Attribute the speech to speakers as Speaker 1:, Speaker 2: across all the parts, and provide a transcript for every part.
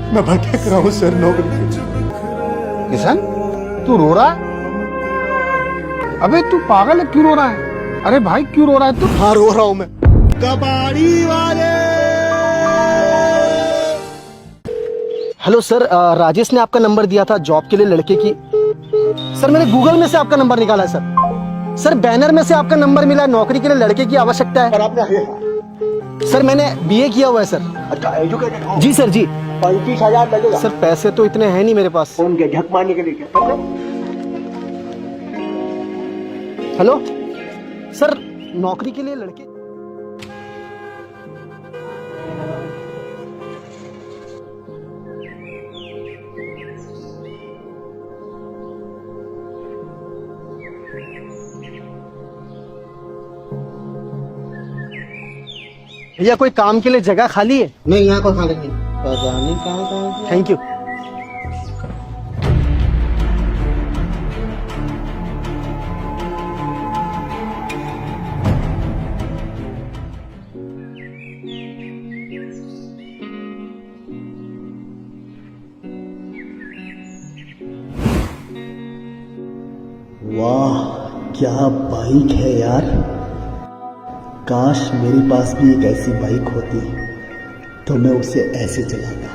Speaker 1: मैं भटक रहा हूँ सर नौकरी से।
Speaker 2: किशन, तू रो रहा है? अबे तू पागल है, क्यों रो रहा है? अरे भाई क्यों रो रहा है तू?
Speaker 1: हाँ रो रहा हूँ मैं।
Speaker 3: कबाड़ी वाले।
Speaker 4: हेलो सर, राजेश ने आपका नंबर दिया था जॉब के लिए लड़के की। सर मैंने गूगल में से आपका नंबर निकाला है सर। सर बैनर में से आपका नंबर मिला है, नौकरी के लिए लड़के की आवश्यकता है।
Speaker 1: और आपने
Speaker 4: सर मैंने बीए किया हुआ है सर।
Speaker 1: अच्छा एजुकेटेड हो?
Speaker 4: जी सर जी।
Speaker 1: 35,000 लगेगा
Speaker 4: सर पैसे तो इतने हैं नहीं मेरे पास।
Speaker 1: फोन के झक मारने के लिए क्या कर रहे हो?
Speaker 4: हेलो सर, नौकरी के लिए लड़के। भैया कोई काम के लिए जगह खाली है?
Speaker 2: नहीं, यहाँ को खाली नहीं। पता नहीं कहाँ।
Speaker 4: Thank you.
Speaker 3: वाह क्या बाइक है यार। काश मेरे पास भी एक ऐसी बाइक होती तो मैं उसे ऐसे चलाता।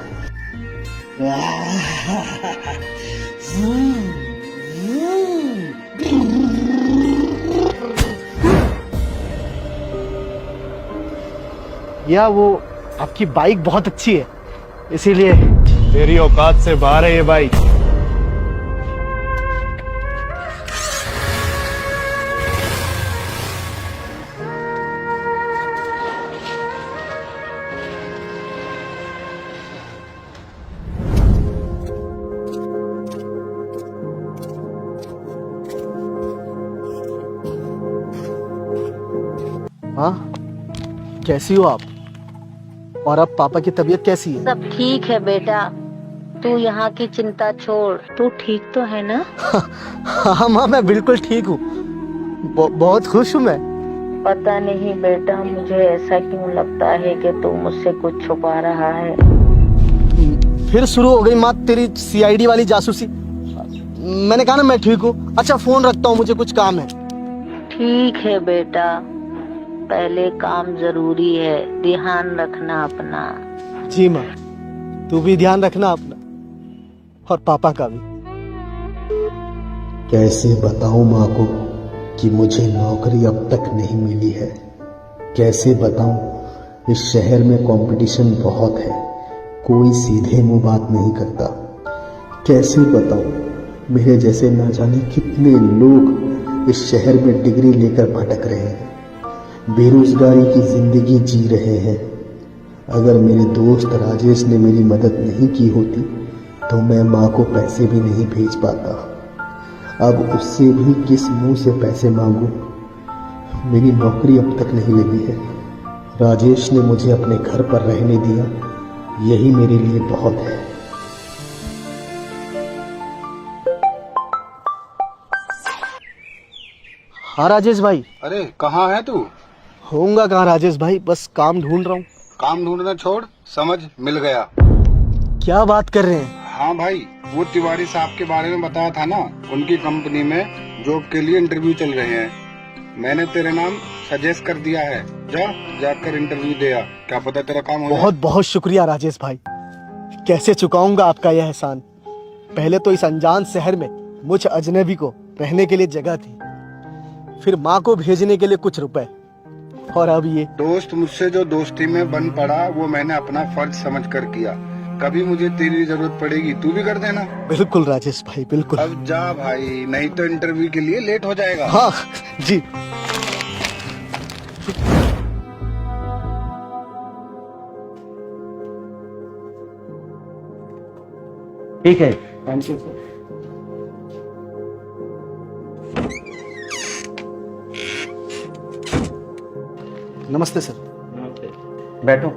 Speaker 4: या वो आपकी बाइक बहुत अच्छी है, इसीलिए।
Speaker 1: तेरी औकात से बाहर है ये बाइक।
Speaker 4: हाँ कैसी हो आप? और अब पापा की तबीयत कैसी है?
Speaker 5: सब ठीक है बेटा, तू यहाँ की चिंता छोड़। तू ठीक तो है ना?
Speaker 4: हाँ माँ मैं बिल्कुल ठीक हूँ, बहुत खुश हूँ मैं।
Speaker 5: पता नहीं बेटा, मुझे ऐसा क्यों लगता है कि तू मुझसे कुछ छुपा रहा है।
Speaker 4: फिर शुरू हो गई माँ तेरी सीआईडी वाली जासूसी। मैंने कहा ना मैं ठीक हूँ। अच्छा फोन रखता हूँ, मुझे कुछ काम है।
Speaker 5: ठीक है बेटा, पहले काम जरूरी है, ध्यान रखना अपना।
Speaker 4: जी माँ, तू भी ध्यान रखना अपना और पापा का भी।
Speaker 3: कैसे बताऊं माँ को कि मुझे नौकरी अब तक नहीं मिली है? कैसे बताऊं इस शहर में कंपटीशन बहुत है, कोई सीधे मुंह बात नहीं करता। कैसे बताऊं मेरे जैसे न जाने कितने लोग इस शहर में डिग्री लेकर भटक रहे हैं, बेरोजगारी की जिंदगी जी रहे हैं। अगर मेरे दोस्त राजेश ने मेरी मदद नहीं की होती तो मैं माँ को पैसे भी नहीं भेज पाता। अब उससे भी किस मुंह से पैसे मांगूं? मेरी नौकरी अब तक नहीं लगी है। राजेश ने मुझे अपने घर पर रहने दिया, यही मेरे लिए बहुत है।
Speaker 4: हाँ राजेश भाई।
Speaker 2: अरे कहाँ है तू?
Speaker 4: होऊंगा कहाँ राजेश भाई, बस काम ढूंढ रहा हूँ।
Speaker 2: काम ढूंढना छोड़, समझ मिल गया।
Speaker 4: क्या बात कर रहे हैं?
Speaker 2: हाँ भाई, वो तिवारी साहब के बारे में बताया था ना, उनकी कंपनी में जॉब के लिए इंटरव्यू चल रहे हैं। मैंने तेरे नाम सजेस्ट कर दिया है, जाकर इंटरव्यू दे आ, क्या पता तेरा काम हो जाए।
Speaker 4: बहुत बहुत शुक्रिया राजेश भाई, कैसे चुकाऊंगा आपका यह एहसान। पहले तो इस अनजान शहर में मुझ अजनबी को रहने के लिए जगह थी, फिर माँ को भेजने के लिए कुछ रुपए, और अब ये।
Speaker 2: दोस्त मुझसे जो दोस्ती में बन पड़ा वो मैंने अपना फर्ज समझ कर किया। कभी मुझे तेरी जरूरत पड़ेगी तू भी कर देना।
Speaker 4: बिल्कुल राजेश भाई बिल्कुल।
Speaker 2: अब जा भाई, नहीं तो इंटरव्यू के लिए लेट हो जाएगा।
Speaker 4: हाँ जी।
Speaker 6: ठीक है, थैंक यू सर।
Speaker 4: नमस्ते सर।
Speaker 6: नमस्ते, बैठो।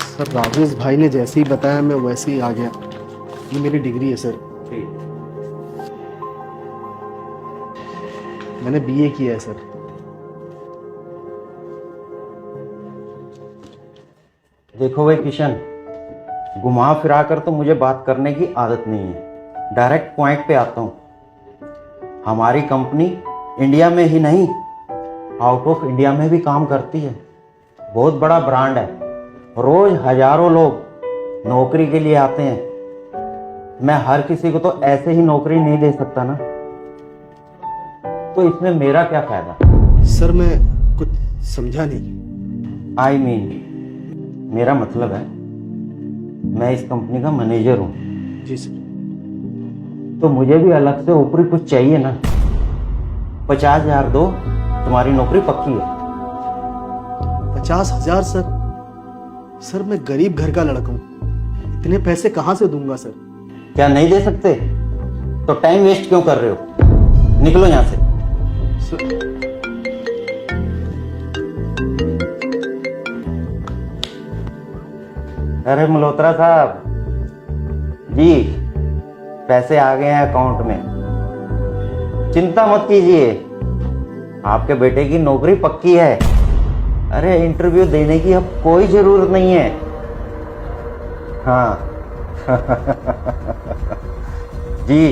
Speaker 4: सर राजेश भाई ने जैसे ही बताया मैं वैसे ही आ गया। ये मेरी डिग्री है सर,
Speaker 6: ठीक,
Speaker 4: मैंने बीए किया है सर।
Speaker 6: देखो भाई किशन, घुमा फिरा कर तो मुझे बात करने की आदत नहीं है। डायरेक्ट पॉइंट पे आता हूँ। हमारी कंपनी इंडिया में ही नहीं, आउट ऑफ इंडिया में भी काम करती है। बहुत बड़ा ब्रांड है। रोज हजारों लोग नौकरी के लिए आते हैं। मैं हर किसी को तो ऐसे ही नौकरी नहीं दे सकता ना, तो इसमें मेरा क्या फायदा?
Speaker 4: सर मैं कुछ समझा नहीं।
Speaker 6: आई मीन मेरा मतलब है, मैं इस कंपनी का मैनेजर हूँ,
Speaker 4: जी सर।
Speaker 6: तो मुझे भी अलग से ऊपरी कुछ चाहिए ना। 50,000 दो, तुम्हारी नौकरी पक्की है।
Speaker 4: 50,000 सर? सर मैं गरीब घर का लड़का हूँ, इतने पैसे कहाँ से दूंगा सर?
Speaker 6: क्या नहीं दे सकते? तो टाइम वेस्ट क्यों कर रहे हो? निकलो यहाँ से। अरे मल्होत्रा साहब जी, पैसे आ गए हैं अकाउंट में, चिंता मत कीजिए, आपके बेटे की नौकरी पक्की है। अरे इंटरव्यू देने की अब कोई जरूरत नहीं है। हाँ जी।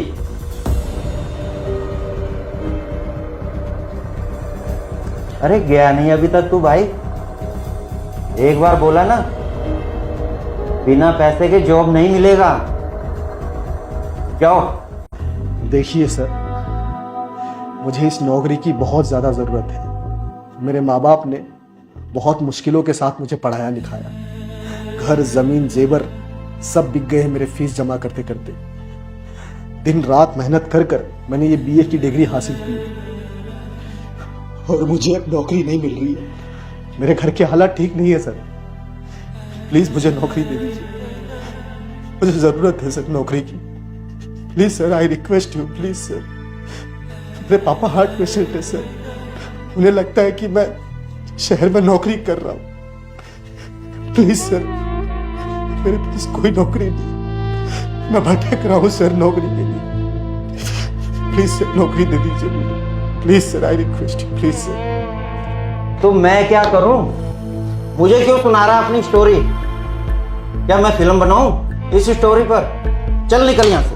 Speaker 6: अरे गया नहीं अभी तक तू भाई? एक बार बोला ना, बिना पैसे के जॉब नहीं मिलेगा। जाओ।
Speaker 4: देखिए सर, मुझे इस नौकरी की बहुत ज़्यादा ज़रूरत है। मेरे माँ बाप ने बहुत मुश्किलों के साथ मुझे पढ़ाया लिखाया। घर ज़मीन जेवर सब बिक गए हैं मेरे फीस जमा करते करते। दिन रात मेहनत कर कर मैंने ये बीए की डिग्री हासिल की और मुझे अब नौकरी नहीं मिल रही है। मेरे घर के हालात ठीक नहीं है सर, प्लीज़ मुझे नौकरी दे दीजिए। मुझे ज़रूरत है सर नौकरी की। Please sir, I request you, please sir. मेरे पापा हार्ट पेशेंट है सर, उन्हें लगता है कि मैं शहर में नौकरी कर रहा हूँ। प्लीज़ सर, मेरे पास कोई नौकरी नहीं, मैं भटक रहा हूँ सर नौकरी के लिए। प्लीज़ सर नौकरी दे दीजिए मुझे, please sir, I request you, please sir.
Speaker 6: तो मैं क्या करूं? मुझे क्यों सुना रहा अपनी स्टोरी? क्या मैं फिल्म बनाऊं इस स्टोरी पर? चल निकल यहां से।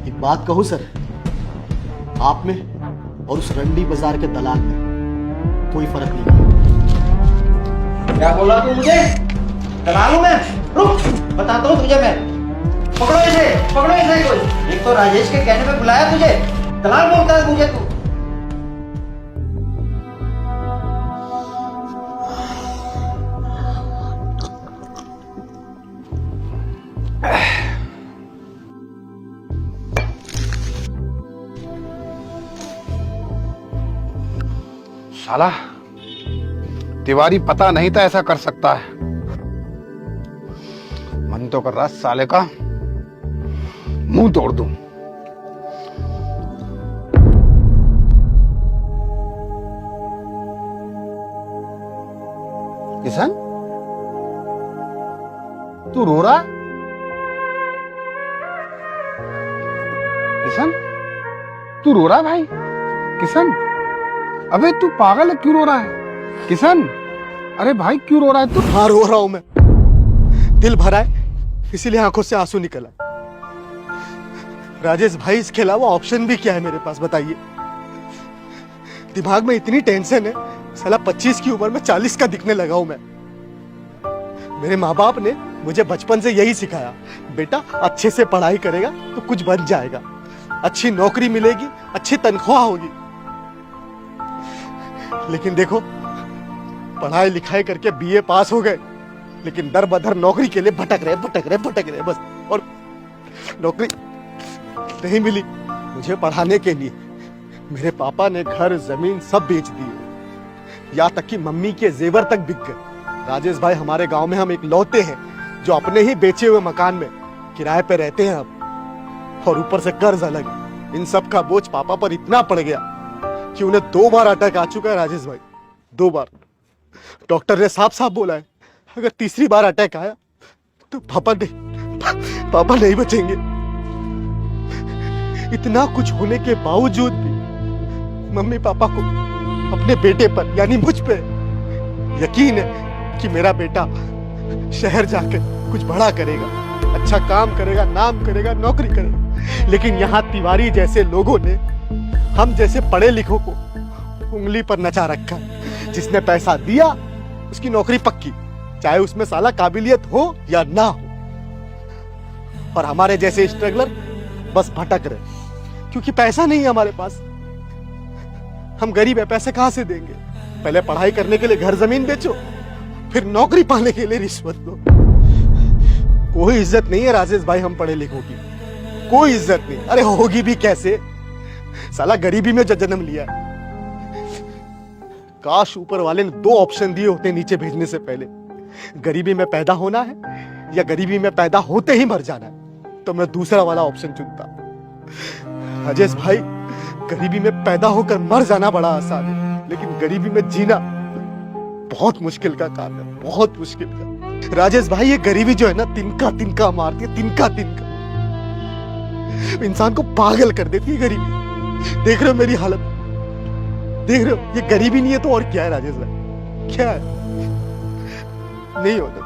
Speaker 4: एक बात कहूं सर, आप में और उस रंडी बाजार के दलाल में कोई फर्क नहीं।
Speaker 6: क्या बोला तू मुझे? दलाल हूं मैं? रुक, बताता हूं तुझे मैं। पकड़ो इसे कोई। एक तो राजेश के कहने पे बुलाया तुझे, दलाल बोलता है मुझे तू।
Speaker 2: साला तिवारी पता नहीं था ऐसा कर सकता है। मन तो कर रहा साले का मुंह तोड़ दूं। किशन, तू रो रहा? किशन, तू रो रहा भाई? किशन, अबे तू पागल है, क्यों रो रहा है? किशन, अरे भाई क्यों रो रहा है तू?
Speaker 4: हाँ रो रहा हूं मैं, दिल भरा है इसीलिए आंखों से आंसू निकला। राजेश भाई, इसके अलावा ऑप्शन भी क्या है मेरे पास, बताइए। दिमाग में इतनी टेंशन है, साला 25 की उम्र में 40 का दिखने लगा हूं मैं। मेरे माँ बाप ने मुझे बचपन से यही सिखाया, बेटा अच्छे से पढ़ाई करेगा तो कुछ बन जाएगा, अच्छी नौकरी मिलेगी, अच्छी तनख्वाह होगी। लेकिन देखो, पढ़ाई लिखाई करके बीए पास हो गए, लेकिन दर बदर नौकरी के लिए भटक रहे बस। और नौकरी नहीं मिली मुझे पढ़ाने के लिए। मेरे पापा ने घर जमीन सब बेच दिए, यहाँ तक कि मम्मी के जेवर तक बिक गए। राजेश भाई, हमारे गांव में हम एक लौते हैं जो अपने ही बेचे हुए मकान में किराए पे रहते हैं अब, और ऊपर से कर्ज अलग। इन सब का बोझ पापा पर इतना पड़ गया कि उन्हें 2 बार अटैक आ चुका है राजेश भाई, 2 बार। डॉक्टर ने साफ साफ बोला है, अगर तीसरी बार अटैक आया तो पापा नहीं बचेंगे। इतना कुछ होने के बावजूद भी मम्मी पापा को अपने बेटे पर यानी मुझ पे यकीन है कि मेरा बेटा शहर जाकर कुछ बड़ा करेगा, अच्छा काम करेगा, नाम करेगा, नौकरी करेगा। लेकिन यहाँ तिवारी जैसे लोगों ने हम जैसे पढ़े लिखों को उंगली पर नचा रखा है। जिसने पैसा दिया उसकी नौकरी पक्की, चाहे उसमें साला काबिलियत हो या ना हो। और हमारे जैसे स्ट्रगलर बस भटक रहे, क्योंकि पैसा नहीं है हमारे पास। हम गरीब है, पैसे कहां से देंगे? पहले पढ़ाई करने के लिए घर जमीन बेचो, फिर नौकरी पाने के लिए रिश्वत दो। कोई इज्जत नहीं है राजेश भाई हम पढ़े लिखों की, कोई इज्जत नहीं। अरे होगी भी कैसे, साला गरीबी में जन्म लिया। काश ऊपर वाले ने 2 ऑप्शन दिए होते नीचे भेजने से पहले, गरीबी में पैदा होना है या गरीबी में पैदा होते ही मर जाना है, तो मैं दूसरा वाला ऑप्शन चुनता। राजेश भाई, गरीबी में पैदा होकर मर जाना बड़ा आसान है, लेकिन गरीबी में जीना बहुत मुश्किल का काम है, बहुत मुश्किल का। राजेश भाई, ये गरीबी जो है ना, तिनका तिनका मारती है, तिनका तिनका इंसान को पागल कर देती है गरीबी। देख रहे हो मेरी हालत, देख रहे हो? ये गरीबी नहीं है तो और क्या है राजेश भाई, क्या है? नहीं होता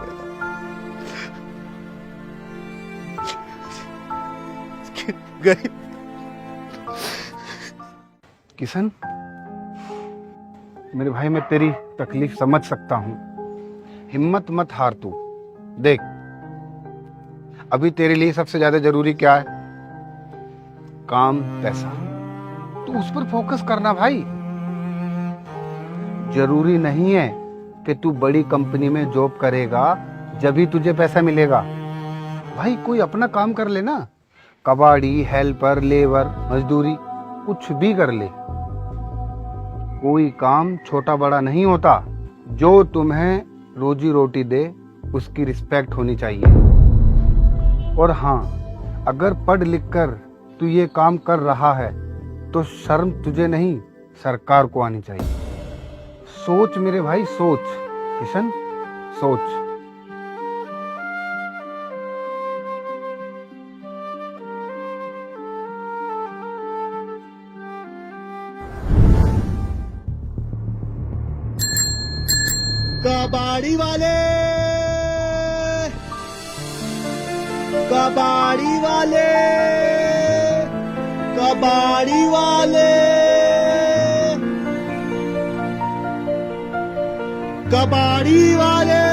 Speaker 4: गरीब।
Speaker 2: किशन, मेरे भाई, मैं तेरी तकलीफ समझ सकता हूँ। हिम्मत मत हार तू। देख, अभी तेरे लिए सबसे ज्यादा जरूरी क्या है? काम, पैसा। तू उस पर फोकस करना भाई। जरूरी नहीं है कि तू बड़ी कंपनी में जॉब करेगा जब ही तुझे पैसा मिलेगा। भाई, कोई अपना काम कर ले ना, कबाड़ी, हेल्पर, लेबर, मजदूरी, कुछ भी कर ले। कोई काम छोटा बड़ा नहीं होता। जो तुम्हें रोजी रोटी दे उसकी रिस्पेक्ट होनी चाहिए। और हाँ, अगर पढ़ लिख कर तू ये काम कर रहा है तो शर्म तुझे नहीं, सरकार को आनी चाहिए। सोच मेरे भाई, सोच। किशन, सोच।
Speaker 4: कबाड़ी वाले, कबाड़ी वाले, कबाड़ी वाले, कबाड़ी वाले।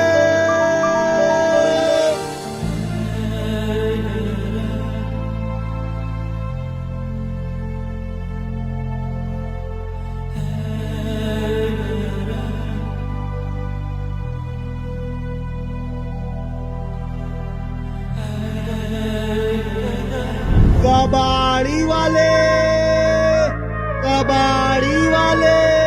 Speaker 4: कबाड़ी वाले, कबाड़ी वाले।